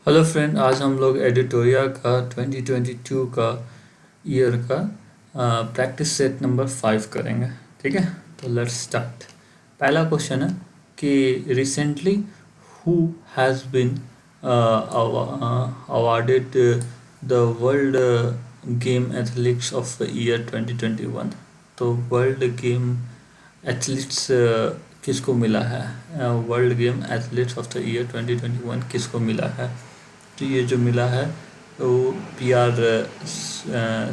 Hello friend, आज हम लोग एडिटोरिया का 2022 का ईयर का प्रैक्टिस सेट नंबर 5 करेंगे। ठीक है, तो लेट्स स्टार्ट। पहला क्वेश्चन है कि recently who has been awarded the world game athletes of year 2021। तो वर्ल्ड गेम एथलीट्स किसको मिला है? World game athletes of the year 2021 किसको मिला है? तो ये जो मिला है वो पी आर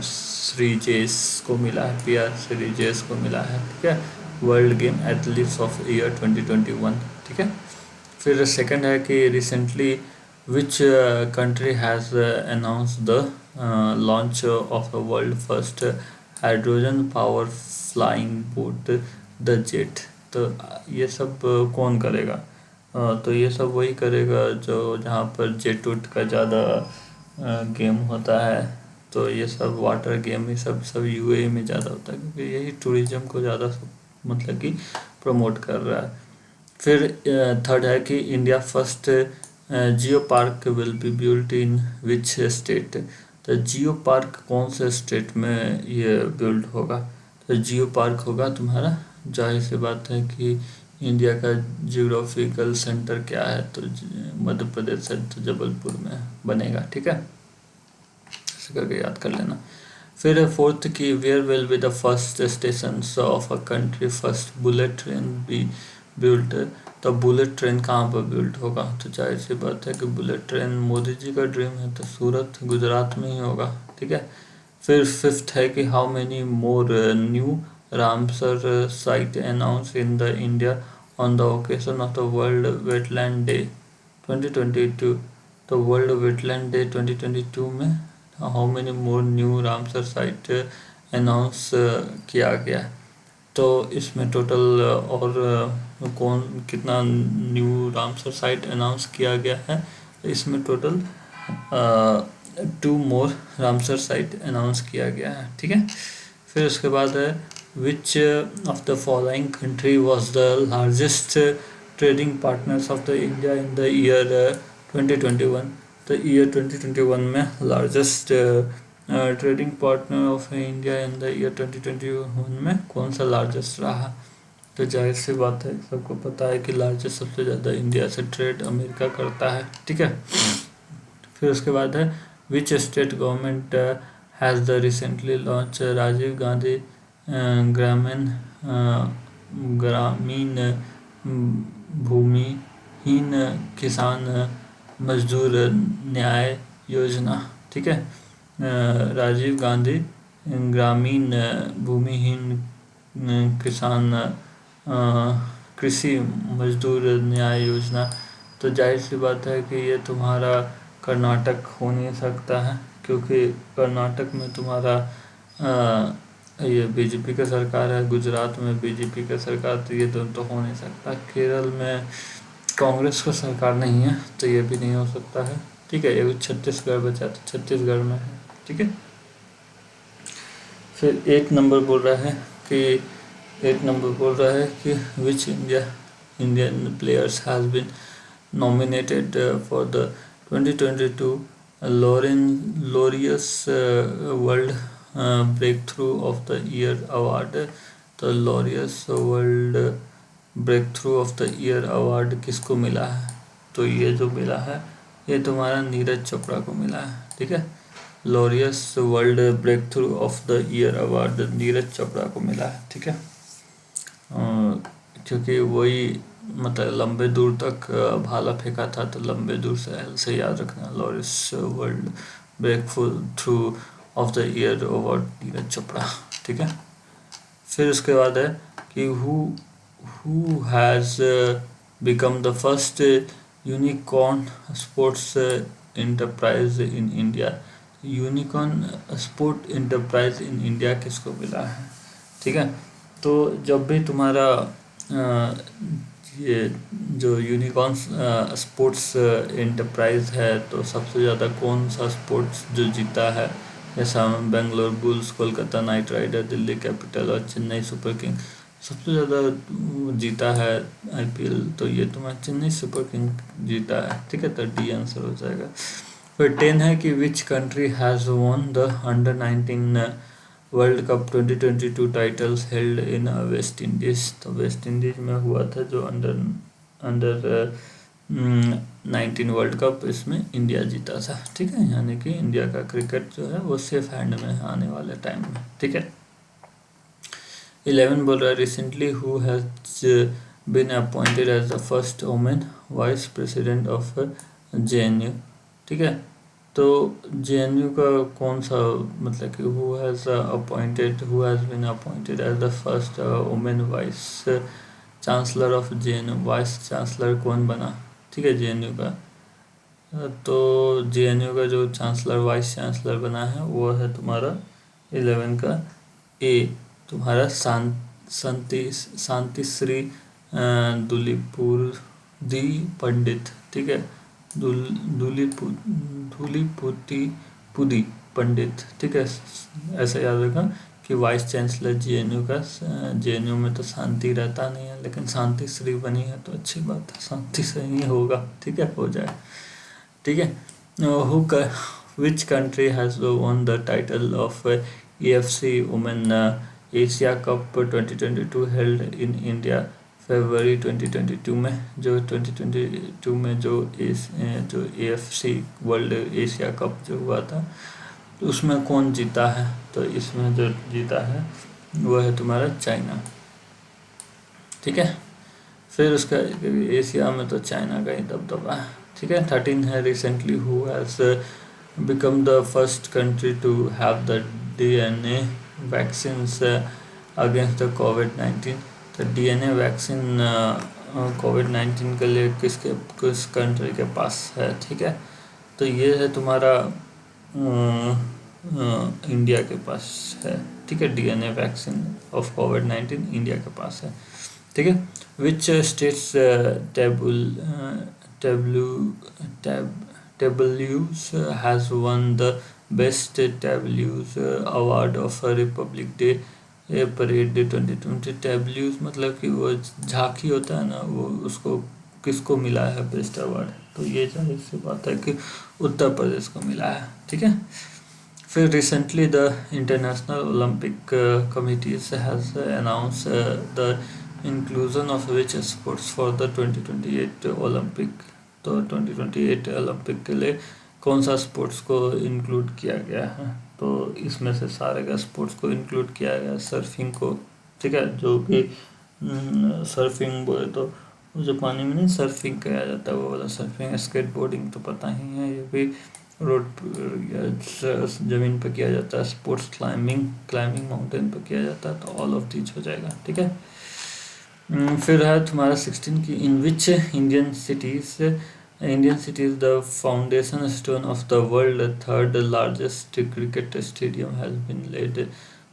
श्रीजेश को मिला है। पी आर श्रीजेश को मिला है। ठीक है, world game athletes of year 2021। ठीक है, फिर सेकंड है कि recently which country has announce the launch of the world first hydrogen power flying boat the jet. तो ये सब कौन करेगा? तो ये सब वही करेगा जो जहाँ पर जेट उट का ज़्यादा गेम होता है। तो ये सब वाटर गेम, ये सब यूएई में ज़्यादा होता है, क्योंकि यही टूरिज्म को ज़्यादा मतलब कि प्रमोट कर रहा है। फिर थर्ड है कि India first geo park will be built in which state. तो जियो पार्क कौन से स्टेट में ये बिल्ड होगा? तो जियो पार्क होगा तुम्हारा, जाहिर सी बात है कि इंडिया का जियोग्राफिकल सेंटर क्या है, तो मध्य प्रदेश है, तो जबलपुर में बनेगा। ठीक है, ऐसे करके याद कर लेना। फिर फोर्थ की where will be the first station of a country first bullet train be built. तो बुलेट ट्रेन कहाँ पर बिल्ट होगा? तो जाहिर सी बात है कि बुलेट ट्रेन मोदी जी का ड्रीम है, तो सूरत गुजरात में ही होगा। ठीक है, फिर फिफ्थ है कि how many more new Ramsar site announce in the India on the occasion of the world wetland day 2022। तो वर्ल्ड वेटलैंड डे 2022 में how many more new Ramsar site announce किया गया। तो इसमें टोटल और कौन कितना न्यू रामसर साइट अनाउंस किया गया है? इसमें टोटल 2 मोर रामसर साइट अनाउंस किया गया है। ठीक है, फिर उसके बाद है विच of the following country was the largest trading partners of the India in the year 2021। तो ईयर 2021 में largest trading partner of India in the year 2021 में कौन सा लार्जेस्ट रहा? तो जाहिर सी बात है, सबको पता है कि लार्जेस्ट सबसे ज़्यादा इंडिया से ट्रेड अमेरिका करता है। ठीक है, फिर उसके बाद है which state government has the recently launch Rajiv Gandhi Grameen Grameen भूमिहीन किसान मजदूर न्याय योजना। ठीक है, राजीव गांधी ग्रामीण भूमिहीन किसान कृषि मजदूर न्याय योजना। तो जाहिर सी बात है कि ये तुम्हारा कर्नाटक हो नहीं सकता है, क्योंकि कर्नाटक में तुम्हारा ये बीजेपी का सरकार है, गुजरात में बीजेपी का सरकार, तो ये तो हो नहीं सकता। केरल में कांग्रेस का सरकार नहीं है, तो ये भी नहीं हो सकता है। ठीक है, ये छत्तीसगढ़ बचा, तो छत्तीसगढ़ में है। ठीक है, फिर 8 नंबर बोल रहा है कि 8 नंबर बोल रहा है कि which Indian players has been nominated for the 2022 Laureus World Breakthrough of the Year Award। तो Laureus World Breakthrough of the Year Award किसको मिला है? तो ये जो मिला है ये तुम्हारा नीरज चोपड़ा को मिला है। ठीक है, Laureus world breakthrough of the year award Neeraj Chopra को मिला है। ठीक है, क्योंकि वही मतलब लंबे दूर तक भाला फेंका था, तो लंबे दूर से याद रखना, Laureus world breakthrough of the year award Neeraj Chopra. ठीक है, फिर उसके बाद है कि who has become the first unicorn sports enterprise in India. Unicorn sport enterprise in India किसको मिला है? ठीक है, तो जब भी तुम्हारा ये जो यूनिकॉर्न स्पोर्ट्स इंटरप्राइज है, तो सबसे ज़्यादा कौन सा स्पोर्ट्स जो जीता है, जैसा Bangalore Bulls, Kolkata Knight Rider, Delhi Capital और चेन्नई सुपर किंग। सबसे ज़्यादा जीता है आईपीएल, तो ये तुम्हारा चेन्नई सुपर किंग जीता है, ठीक है, तो डी आंसर हो जाएगा। फिर 10 है कि विच country has won the under 19 world cup 2022 titles held in West Indies. तो वेस्ट इंडीज में हुआ था जो अंडर अंडर 19 वर्ल्ड कप, इसमें इंडिया जीता था, ठीक है, यानी कि इंडिया का क्रिकेट जो है वो सेफ हैंड में है आने वाले टाइम में, ठीक है। 11 बोल रहा है recently who has been appointed as the first women vice president of JNU, ठीक है। तो जेएनयू का कौन सा, मतलब कि who has been appointed as the first women vice chancellor of JNU, vice chancellor कौन बना, ठीक है, जेएनयू का। तो जेएनयू का जो चांसलर, वाइस चांसलर बना है वो है तुम्हारा 11 का ए, तुम्हारा शांतिश्री धूलिपुदी पंडित, ठीक है, धूलिपुती पुदी पंडित, ठीक है। ऐसा याद रखना कि वाइस चांसलर जेएनयू का, जेएनयू में तो शांति रहता नहीं है, लेकिन शांति श्री बनी है तो अच्छी बात है, शांति से ही होगा, ठीक है, हो जाए, ठीक है। Which country has won the title of AFC women Asia cup 2022 held in India February 2022 में, जो 2022 में जो एएफसी वर्ल्ड एशिया कप जो हुआ था उसमें कौन जीता है, तो इसमें जो जीता है वो है तुम्हारा चाइना, ठीक है। फिर उसका एशिया में तो चाइना का ही दबदबा है, ठीक है। 13 है recently who has become the first country to have the DNA vaccines against the कोविड-19। तो डीएनए वैक्सीन कोविड-19 के लिए किस कंट्री के पास है, ठीक है। तो ये है तुम्हारा इंडिया के पास है, ठीक है, डीएनए वैक्सीन ऑफ कोविड-19 इंडिया के पास है, ठीक है। Which states tableaux has won the best tableaux award of Republic Day parade 2020। Tableaux मतलब कि वो झांकी होता है ना, वो उसको किसको मिला है बेस्ट अवार्ड, तो ये जाहिर सी बात है कि उत्तर प्रदेश को मिला है, ठीक है। फिर recently the international Olympic committees has announce the inclusion of which sports for the 2028 Olympic. तो 2028 ओलंपिक के लिए कौन सा स्पोर्ट्स को इंक्लूड किया गया है, तो इसमें से सारे का स्पोर्ट्स को इंक्लूड किया गया, सर्फिंग को, ठीक है, जो कि सर्फिंग बोले तो जो पानी में नहीं सर्फिंग किया जाता है वो वाला सर्फिंग, स्केट बोर्डिंग तो पता ही है, ये भी रोड ज़मीन पर किया जाता है, स्पोर्ट्स क्लाइंबिंग माउंटेन पर किया जाता है, तो ऑल ऑफ दीज हो जाएगा, ठीक है। फिर है तुम्हारा 16 की in which Indian cities the foundation stone of the world third largest cricket stadium has been laid.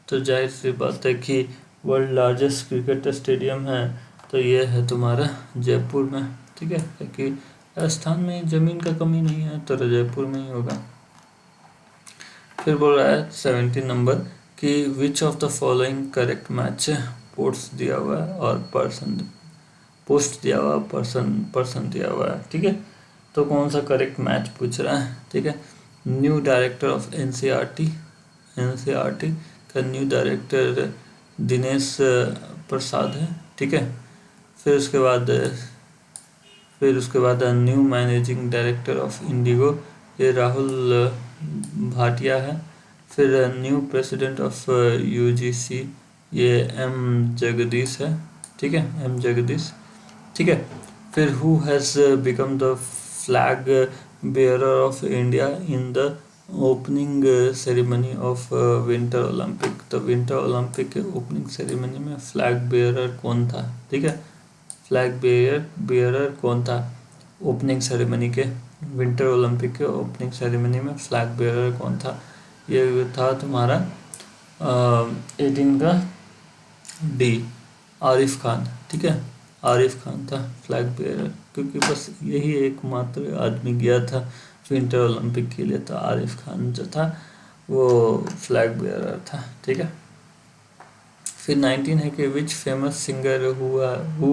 तो जाहिर सी बात है कि वर्ल्ड लार्जेस्ट क्रिकेट स्टेडियम है तो ये है तुम्हारा जयपुर में, ठीक है, क्योंकि राजस्थान में ज़मीन का कमी नहीं है तो जयपुर में ही होगा। फिर बोल रहा है 17 नंबर कि which of the following correct match post दिया हुआ है और पोस्ट दिया हुआ पर्सन दिया हुआ है, ठीक है। तो कौन सा करेक्ट मैच पूछ रहा है, ठीक है। न्यू डायरेक्टर ऑफ एनसीईआरटी का न्यू डायरेक्टर दिनेश प्रसाद है, ठीक है। फिर उसके बाद new managing director of Indigo ये राहुल भाटिया है। फिर न्यू प्रेसिडेंट ऑफ यूजीसी ये एम जगदीश है, ठीक है, एम जगदीश, ठीक है। फिर who has become the flag bearer of India in the opening ceremony of winter Olympic. तो विंटर ओलंपिक के ओपनिंग सेरेमनी में फ्लैग बेयरर कौन था, ठीक है, फ्लैग बेयरर कौन था ओपनिंग सेरेमनी के, विंटर ओलंपिक के ओपनिंग सेरेमनी में फ्लैग बेयरर कौन था, ये था तुम्हारा 18 का डी आरिफ खान, ठीक है, आरिफ खान था फ्लैग बेयरर, क्योंकि बस यही एकमात्र आदमी गया था विंटर ओलंपिक के लिए, तो आरिफ खान जो था वो फ्लैग बेयरर था, ठीक है। फिर 19 है कि which famous singer who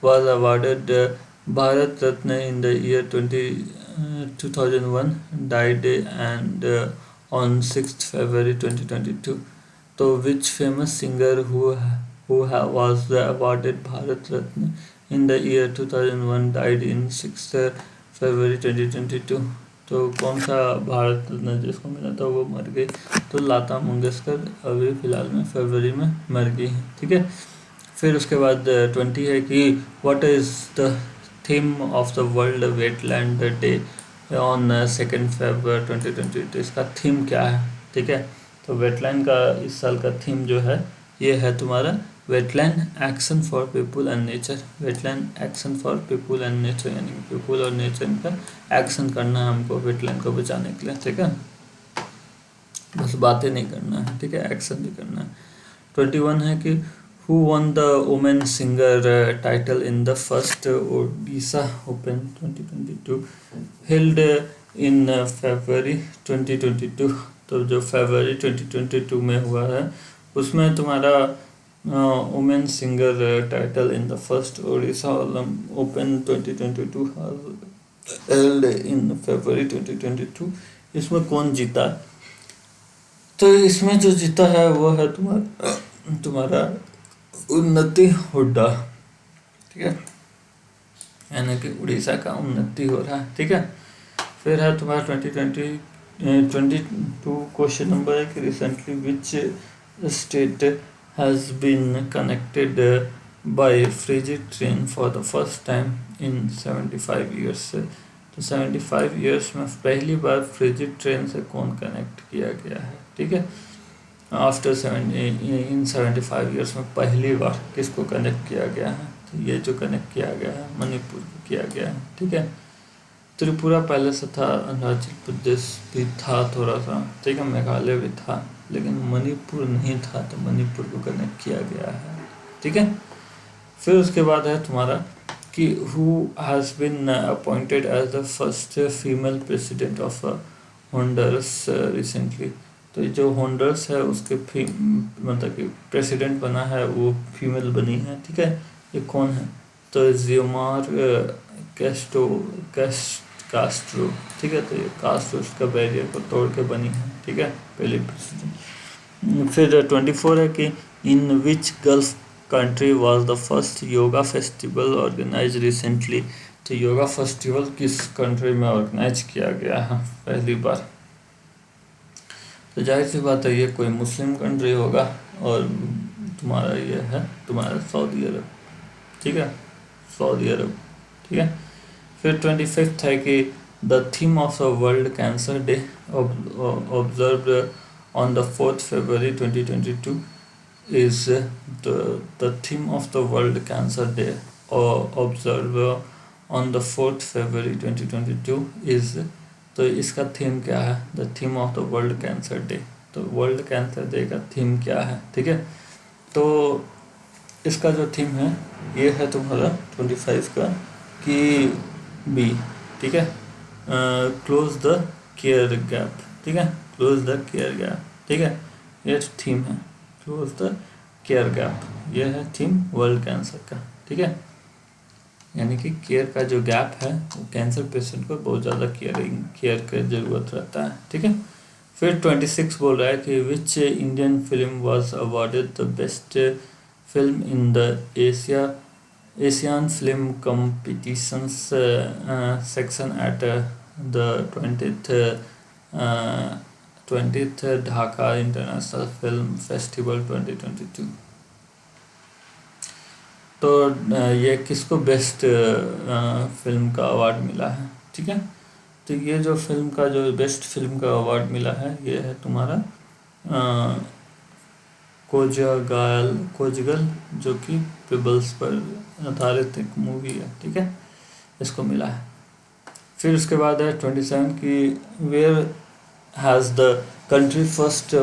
was awarded Bharat Ratna in the year 2001 died and on 6 February 2022। तो which famous singer who was awarded Bharat Ratna in the year 2001 died in 6 February 2022। तो कौन सा भारत रत्न जिसको मिला था वो मर गई, तो लता मंगेशकर अभी फ़िलहाल में फरवरी में मर गई है, ठीक है। फिर उसके बाद 20 है कि what is the theme of the world wetland day on 2 February 2020। तो इसका थीम क्या है, ठीक है। तो वेटलैंड का इस साल का थीम जो है ये है तुम्हारा wetland action for people and nature. Wetland action for people and nature, यानी पीपल और नेचर का एक्शन करना है हमको वेटलैंड को बचाने के लिए, ठीक है। बस बातें नहीं करना है, ठीक है, एक्शन भी करना है। 21 है कि who one the women singer title in the first Odisha open 2022 held in February 2022। तो जो फरवरी 2022 में हुआ है उसमें तुम्हारा women singer title in the first Odisha open 2022 held in February 2022। इसमें कौन जीता? तो इसमें जो जीता है वो है तुम्हारा उन्नति हुड्डा, ठीक है, यानी कि उड़ीसा का उन्नति हो रहा है, ठीक है। फिर है तुम्हारा 22 क्वेश्चन नंबर है कि recently which state has been connected by freight train for the first time in 75 years. तो 75 ईयर्स में पहली बार फ्रिजिड ट्रेन से कौन कनेक्ट किया गया है, ठीक है। आफ्टर 75 ईयर्स में पहली बार किसको कनेक्ट किया गया है? तो ये जो कनेक्ट किया गया है मणिपुर को किया गया है, ठीक है। त्रिपुरा पहले से था, अरुणाचल प्रदेश भी था थोड़ा सा, ठीक है, मेघालय भी था, लेकिन मणिपुर नहीं था, तो मणिपुर को कनेक्ट किया गया है, ठीक है। फिर उसके बाद है तुम्हारा कि who has been appointed as the first female president of Honduras recently. तो जो होंडुरस है उसके मतलब कि प्रेसिडेंट बना है वो फीमेल बनी है, ठीक है। ये कौन है? तो जियोमार कास्ट्रो, ठीक है। तो ये कास्ट्रो उसका बैरियर को तोड़ के बनी है, ठीक है, पहली प्रेसिडेंट। फिर 24 है कि in which gulf country was the first yoga festival organise recently. तो योगा फेस्टिवल किस कंट्री में ऑर्गेनाइज किया गया है पहली बार? तो जाहिर सी बात है ये कोई मुस्लिम कंट्री होगा, और तुम्हारा ये है तुम्हारा सऊदी अरब, ठीक है, सऊदी अरब, ठीक है। फिर 25 है कि the theme of the world cancer day observed on the 4 February 2022 is the theme of the world cancer day observed on the 4 February 2022 is। तो इसका थीम क्या है? The theme of the world cancer day. तो world cancer day का theme क्या है, ठीक है। तो इसका जो थीम है ये है तुम्हारा 25 का कि बी, ठीक है, क्लोज द केयर गैप, ठीक है, क्लोज द केयर गैप, ठीक है, ये थीम है क्लोज द केयर गैप, ये है थीम वर्ल्ड कैंसर का, ठीक है। यानी कि केयर का जो गैप है वो कैंसर पेशेंट को बहुत ज़्यादा केयर की ज़रूरत रहता है, ठीक है। फिर 26 बोल रहा है कि which Indian film was awarded the best film in the Asian film competitions section at the 20th Dhaka international film festival 2022। तो ये किसको बेस्ट फिल्म का अवार्ड मिला है, ठीक है। तो ये जो फिल्म का जो बेस्ट फिल्म का अवार्ड मिला है ये है तुम्हारा कोजगल, जो कि पीबल्स पर आधारित एक मूवी है, ठीक है, इसको मिला है। फिर उसके बाद है 27 की where has the country first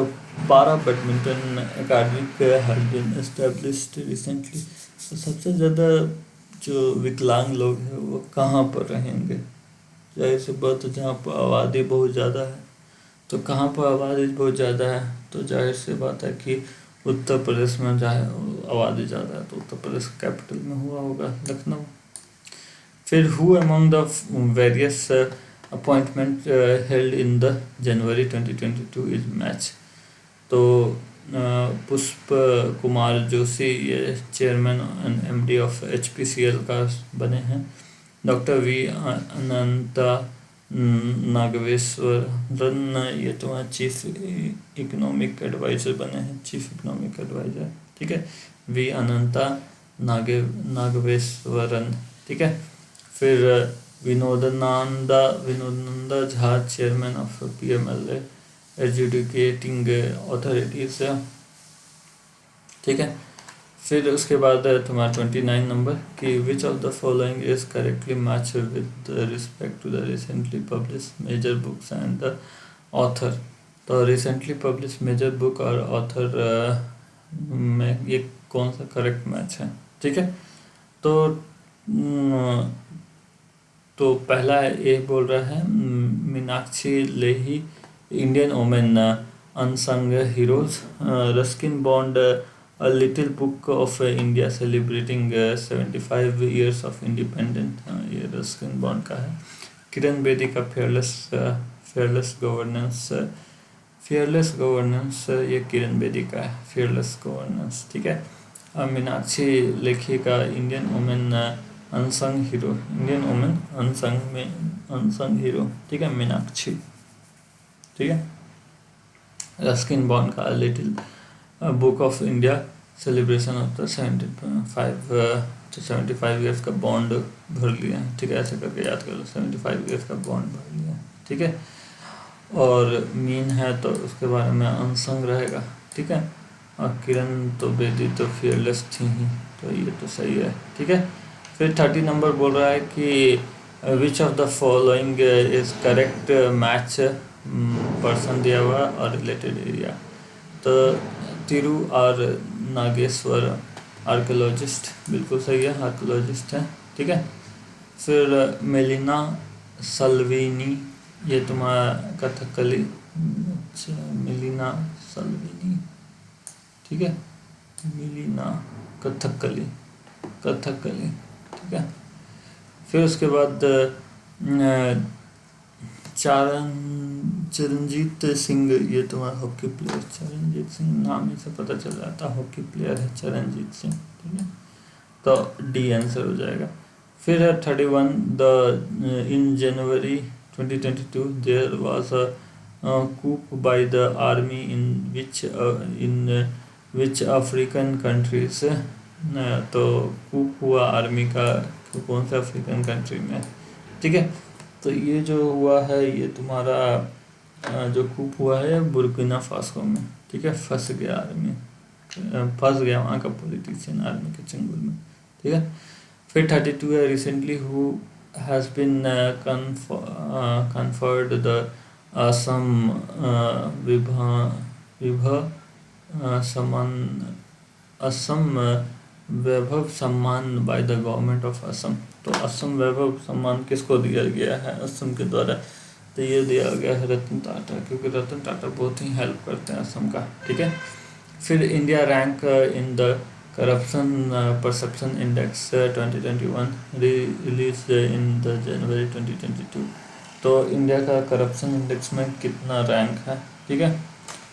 para badminton academic has been established recently. तो सबसे ज़्यादा जो विकलांग लोग हैं वो कहाँ पर रहेंगे? जाहिर सी बात है जहाँ पर आबादी बहुत ज़्यादा है। तो कहाँ पर आबादी बहुत ज़्यादा है? तो जाहिर सी बात है कि उत्तर प्रदेश में जहाँ आबादी ज़्यादा है तो उत्तर प्रदेश कैपिटल में हुआ होगा लखनऊ। फिर who among the various appointment held in the January 2022 is match. तो पुष्प कुमार जोशी ये chairman and MD of HPCL का बने हैं। डॉक्टर वी अनंता नागेश्वरन ये तुम्हारा चीफ इकोनॉमिक एडवाइज़र बने हैं, चीफ इकोनॉमिक एडवाइज़र, ठीक है, वी अनंता नागेश्वरन, ठीक है। फिर Vinodananda Jha chairman of PMLA educating authorities, ठीक है। फिर उसके बाद तुम्हारा 29 नंबर कि which of the following is correctly match with respect to the recently publish major books and the author. तो रिसेंटली पब्लिश मेजर बुक और ऑथर में ये कौन सा करेक्ट मैच है, ठीक है। तो पहला ये बोल रहा है मीनाक्षी लेही Indian women unsung heroes, Ruskin bond A Little Book of India celebrating 75 years of independence, ये रस्किन बॉन्ड का है। किरण बेदी का फेयरलेस गवर्नेंस ये किरण बेदी का है, फेयरलेस गवर्नेंस, ठीक है। अब मीनाक्षी लेखी का Indian women unsung hero, Indian women unsung hero, ठीक है, मीनाक्षी, ठीक है। रस्किन बॉन्ड का little book of India celebration of the 75 years का बॉन्ड भर लिया है, ठीक है, ऐसे करके याद कर लो, 75 ईयर्स का बॉन्ड भर लिया है, ठीक है। और मीन है तो उसके बारे में अनसंग रहेगा, ठीक है। और किरण तो बेदी तो फियरलेस थी ही, तो ये तो सही है, ठीक है। फिर 30 नंबर बोल रहा है कि which of the following is correct match person दिया हुआ और रिलेटेड एरिया। तो तिरु और नागेश्वर आर्कियोलॉजिस्ट, बिल्कुल सही है, आर्कियोलॉजिस्ट है, ठीक है। फिर मेलिना सल्विनी ये तुम्हारा कथकली, मेलिना सल्विनी, ठीक है, मेलिना कथकली, ठीक है। फिर उसके बाद चरणजीत सिंह ये तुम्हारा हॉकी प्लेयर, चरणजीत सिंह नाम ही से पता चल जाता है हॉकी प्लेयर है चरणजीत सिंह, ठीक है। तो डी आंसर हो जाएगा। फिर है 31 in January 2022 there was a coup by the army in which African countries. तो coup हुआ आर्मी का कौन से अफ्रीकन कंट्री में, ठीक है। तो ये जो हुआ है ये तुम्हारा जो कूप हुआ है बुर्किना फासो में, ठीक है, फंस गया वहाँ का पॉलिटिशियन आर्मी के चंगुल में, ठीक है। फिर 32 है recently who has been conferred the Assam Vaibhav Samman by the government of Assam. तो असम वैभव सम्मान किसको दिया गया है असम के द्वारा, तो ये दिया गया है रतन टाटा, क्योंकि रतन टाटा बहुत ही हेल्प करते हैं असम का, ठीक है। फिर India rank in the corruption perception index 2021 release in the January 2022। तो इंडिया का करप्शन इंडेक्स में कितना रैंक है, ठीक है।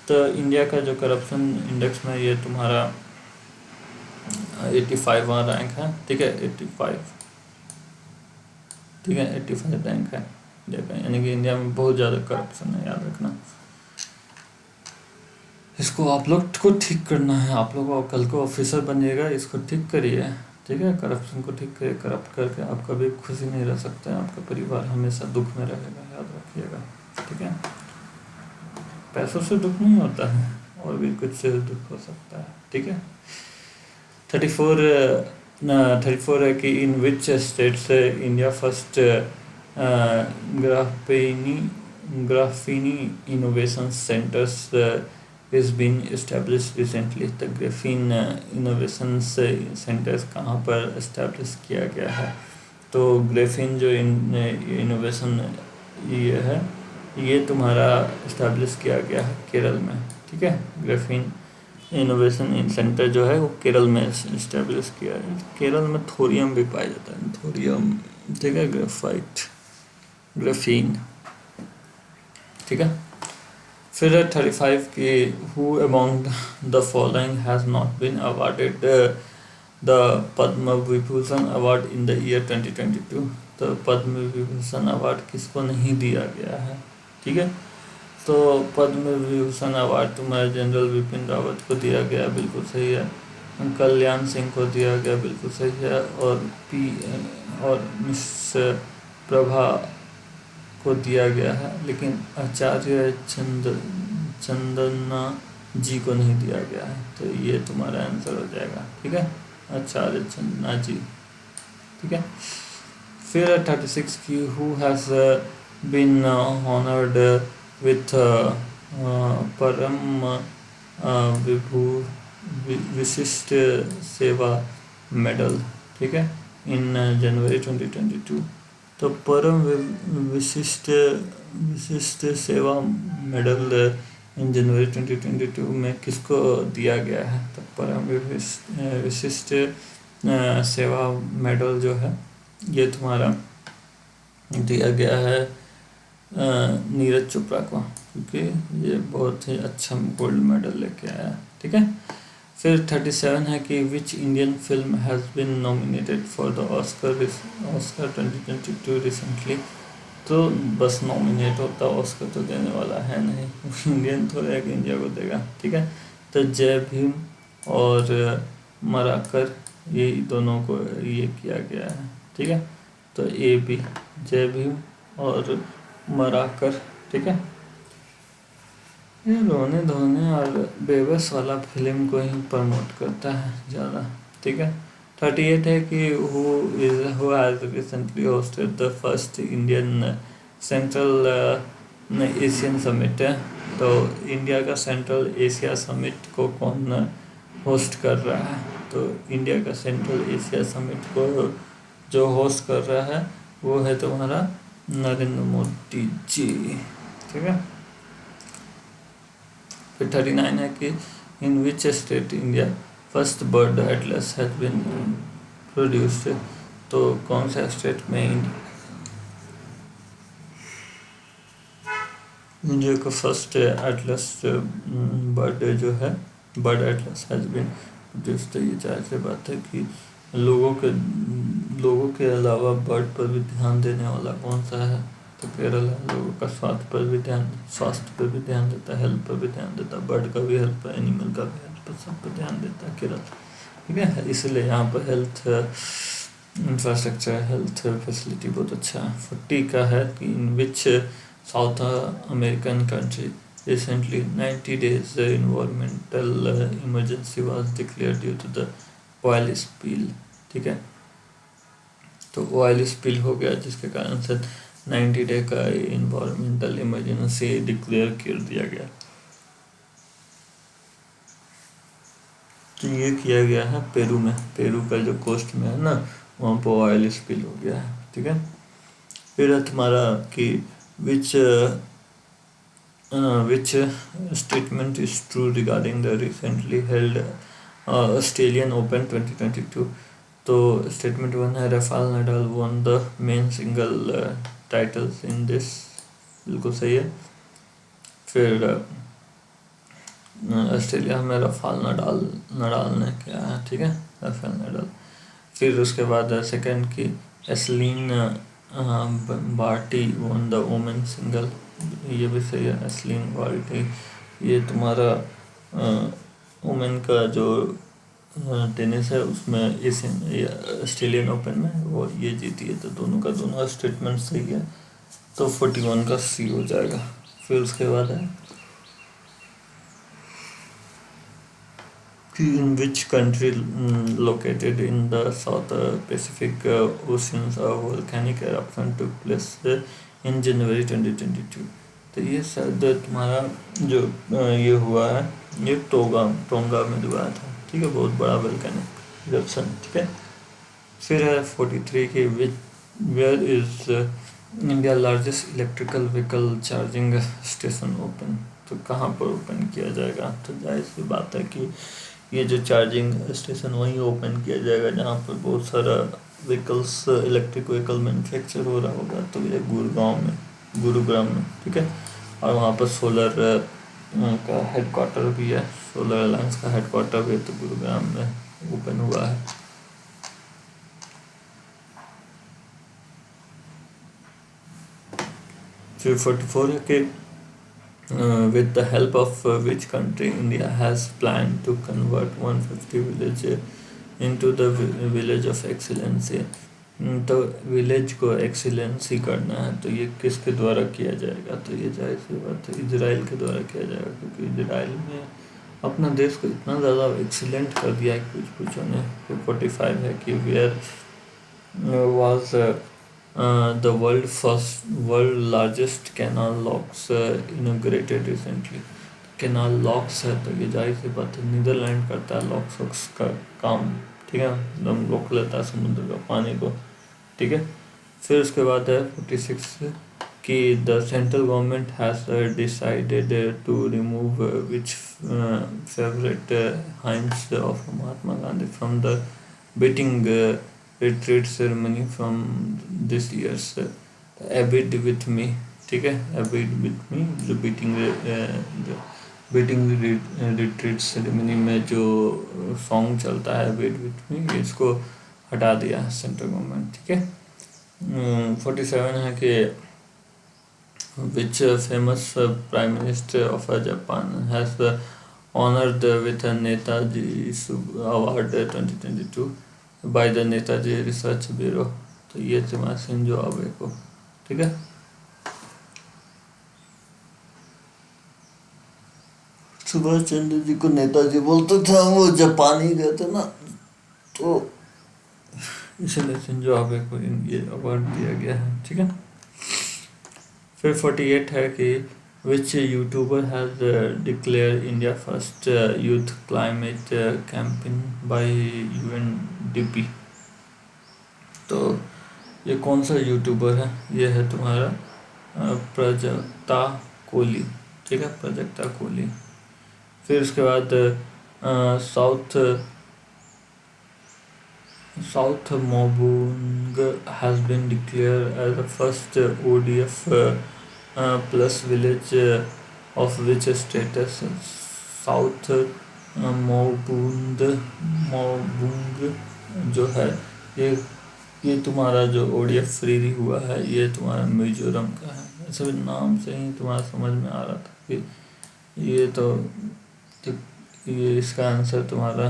तो इंडिया का जो करप्शन इंडेक्स में ये तुम्हारा 85वां रैंक है, ठीक है, 85, ठीक है, 85 रैंक है देखा, यानी कि इंडिया में बहुत ज़्यादा करप्शन है, याद रखना। इसको आप लोग को ठीक करना है, आप लोग कल को ऑफिसर बनिएगा, इसको ठीक करिए, ठीक है, करप्शन को ठीक करिए। करप्ट करके आप कभी खुशी नहीं रह सकते हैं, आपका परिवार हमेशा दुख में रहेगा, याद रखिएगा, ठीक है। पैसों से दुख नहीं होता है, और भी कुछ से दुख हो सकता है, ठीक है। 34 है कि in which states India first graphene innovation centres is been establish recently. तो ग्राफीन इनोवेशन सेंटर्स कहाँ पर एस्टेब्लिश किया गया है। तो ग्राफीन जो इनोवेशन ये है ये तुम्हारा एस्टेब्लिश किया गया है केरल में, ठीक है। ग्राफीन इनोवेशन इन सेंटर जो है वो केरल में इस्टेब्लिश किया है। केरल में थोरियम भी पाया जाता है, थोरियम, ठीक है, ग्रेफाइट, ग्राफीन, ठीक है। फिर 35 की who among the following has not been awarded the Padma Vibhushan award in the year 2022। तो पद्म विभूषण अवार्ड किसको नहीं दिया गया है, ठीक है। तो पद्म विभूषण अवार्ड तुम्हारे जनरल विपिन रावत को दिया गया, बिल्कुल सही है। कल्याण सिंह को दिया गया, बिल्कुल सही है। और मिस प्रभा को दिया गया है, लेकिन आचार्य चंदना जी को नहीं दिया गया है। तो ये तुम्हारा आंसर हो जाएगा, ठीक है, आचार्य चंदना जी, ठीक है। फिर 36 की who has been honoured with Param विभू विशिष्ट सेवा मेडल, ठीक है, इन जनवरी 2022। तो परम विशिष्ट सेवा मेडल इन जनवरी 2022 में किसको दिया गया है? तो परम विशिष्ट सेवा मेडल जो है ये तुम्हारा दिया गया है नीरज चोपड़ा को, क्योंकि ये बहुत ही अच्छा गोल्ड मेडल लेके आया, ठीक है। फिर 37 है कि which Indian film has been nominated for the Oscar 2022 recently. तो बस नॉमिनेट होता, ऑस्कर तो देने वाला है नहीं, इंडियन थोड़ा एक इंडिया को देगा, ठीक है। तो जय भीम और मराकर, ये दोनों को ये किया गया है, ठीक है। तो ए बी, जय भीम और मराकर, ठीक है। ये रोने धोने और बेबस वाला फिल्म को ही प्रमोट करता है ज़्यादा, ठीक है। 38 है कि who has recently hosted the first Indian central Asian summit है। तो इंडिया का सेंट्रल एशिया समिट को कौन होस्ट कर रहा है? तो इंडिया का सेंट्रल एशिया समिट को जो होस्ट कर रहा है वो है तुम्हारा नरेंद्र मोदी जी, ठीक है। फिर 39 है कि in which state India first bird atlas has been produced. तो कौन सा स्टेट में इंडिया का फर्स्ट एटलस बर्ड जो है, bird atlas has been produced. ये जाहिर सी बात है कि लोगों के अलावा बर्ड पर भी ध्यान देने वाला कौन सा है? तो केरल है। लोगों का स्वास्थ्य पर भी ध्यान देता है, हेल्थ पर भी ध्यान देता है, बर्ड का भी हेल्थ पर, एनिमल का भी हेल्थ पर, सब पर ध्यान देता है केरल, ठीक है। इसलिए यहाँ पर हेल्थ इंफ्रास्ट्रक्चर, हेल्थ फैसिलिटी बहुत अच्छा है। 40 का है कि in which South American country recently 90 days environmental emergency was declared due to the oil spill, ठीक है। तो ऑयल स्पिल हो गया जिसके कारण से 90 डे का इन्वायरमेंटल इमरजेंसी डिक्लेयर कर दिया गया। तो ये किया गया है पेरू में, पेरू का जो कोस्ट में है ना, वहाँ पर ऑयल स्पिल हो गया है, ठीक है। फिर है तुम्हारा कि which statement is true regarding the recently held Australian Open 2022। तो स्टेटमेंट 1 है Rafael Nadal won the main single titles in this, बिल्कुल सही है। फिर ऑस्ट्रेलिया में राफेल नडाल ने किया है, ठीक है, राफेल नडाल। फिर उसके बाद सेकंड की एस्लिन Barty won the women single, ये भी सही है। एस्लिन बार्टी ये तुम्हारा वुमेन का जो टेनिस है उसमें एशियन ऑस्ट्रेलियन ओपन में वो ये जीती है। तो दोनों का दोनों स्टेटमेंट सही है, तो 41 का सी हो जाएगा। फिर उसके बाद है कि in which country located in the South Pacific oceans a volcanic eruption took place in January 2022। तो ये शायद तुम्हारा जो ये हुआ है ये टोंगा में हुआ था, ठीक है, बहुत बड़ा वोल्केनिक इरप्शन, ठीक है। फिर है 43 की where is India largest electrical vehicle charging station open. तो कहाँ पर ओपन किया जाएगा? तो जाहिर सी बात है कि ये जो चार्जिंग स्टेशन वहीं ओपन किया जाएगा जहाँ पर बहुत सारा व्हीकल्स, इलेक्ट्रिक व्हीकल मैन्युफैक्चर हो रहा होगा। तो ये गुरुग्राम में, ठीक है। और वहाँ पर सोलर का हेडक्वार्टर भी है, सोलर अलायंस का हेडक्वार्टर भी है, तो गुरुग्राम में ओपन हुआ है। फिर 44 है कि with the help of which country India has planned to convert 150 village into the village of excellence। तो विलेज को एक्सीलेंसी करना है, तो ये किसके द्वारा किया जाएगा? तो ये जाहिर सी बात है इजराइल के द्वारा किया जाएगा, क्योंकि इजराइल ने अपना देश को इतना ज़्यादा एक्सीलेंट कर दिया है कुछ पूछो ने। फिर 45 है कि where was the world largest canal locks inaugurated recently। Canal locks है, तो ये जाहिर सी बात है नीदरलैंड करता है लॉक्स वॉक्स का काम, ठीक है, एकदम रोक लेता है समुद्र का पानी को, ठीक है। फिर उसके बाद है 46 कि the central government has decided to remove which favourite hymns of Mahatma Gandhi from the beating retreat ceremony from this years abide with me, ठीक है। एबिड विथ मी जो बीटिंग रिट्रीट सेरेमनी में जो सॉन्ग चलता है एबिड विथ मी, इसको हटा दिया सेंट्रल गवर्नमेंट, ठीक है। 47 है कि which famous prime minister of Japan has honoured with Netaji award 2022 by the Netaji research bureau. तो ये तुम्हारा शिंजो आबे को, ठीक है। सुभाष चंद्र जी को नेताजी बोलते थे, वो जापानी गए थे ना, तो इसलिए शिंजो आबे को ये अवार्ड दिया गया है, ठीक है। फिर 48 है कि which YouTuber has declare India first youth climate campaign by UNDP। तो ये कौन सा यूट्यूबर है? ये है तुम्हारा प्रजक्ता कोहली, ठीक है, प्रजक्ता कोहली। फिर उसके बाद साउथ मोबुंग has been declare as the first ODF plus village of which states? South मोबुंग जो है ये तुम्हारा जो ODF फ्री हुआ है, ये तुम्हारा मिजोरम का है। ऐसे भी नाम से ही तुम्हारा समझ में आ रहा था कि ये तो ये इसका आंसर तुम्हारा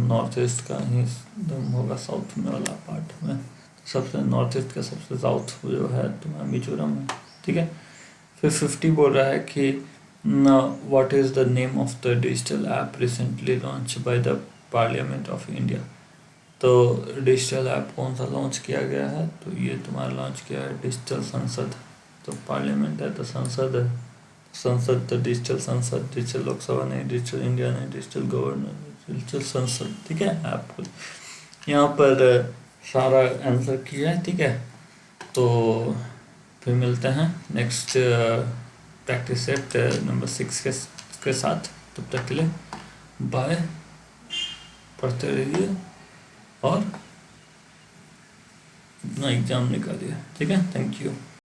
नॉर्थ ईस्ट का ही एकदम होगा, साउथ में वाला पार्ट में। सबसे नॉर्थ ईस्ट का सबसे साउथ जो है तुम्हारा मिजोरम है, ठीक है। फिर 50 बोल रहा है कि what is the name of the digital app recently launch by the parliament of India. तो डिजिटल ऐप कौन सा लॉन्च किया गया है? तो ये तुम्हारा लॉन्च किया है डिजिटल संसद। तो पार्लियामेंट है तो संसद है, संसद तो डिजिटल संसद, डिजिटल लोकसभा नहीं, डिजिटल इंडिया नहीं, डिजिटल गवर्नर, डिजिटल संसद, ठीक है। ऐप यहाँ पर सारा आंसर किया है, ठीक है। तो फिर मिलते हैं नेक्स्ट प्रैक्टिस सेट नंबर 6 के साथ। तब तक के लिए बाय, पढ़ते रहिए और अपना एग्ज़ाम निकालिए, ठीक है। Thank you.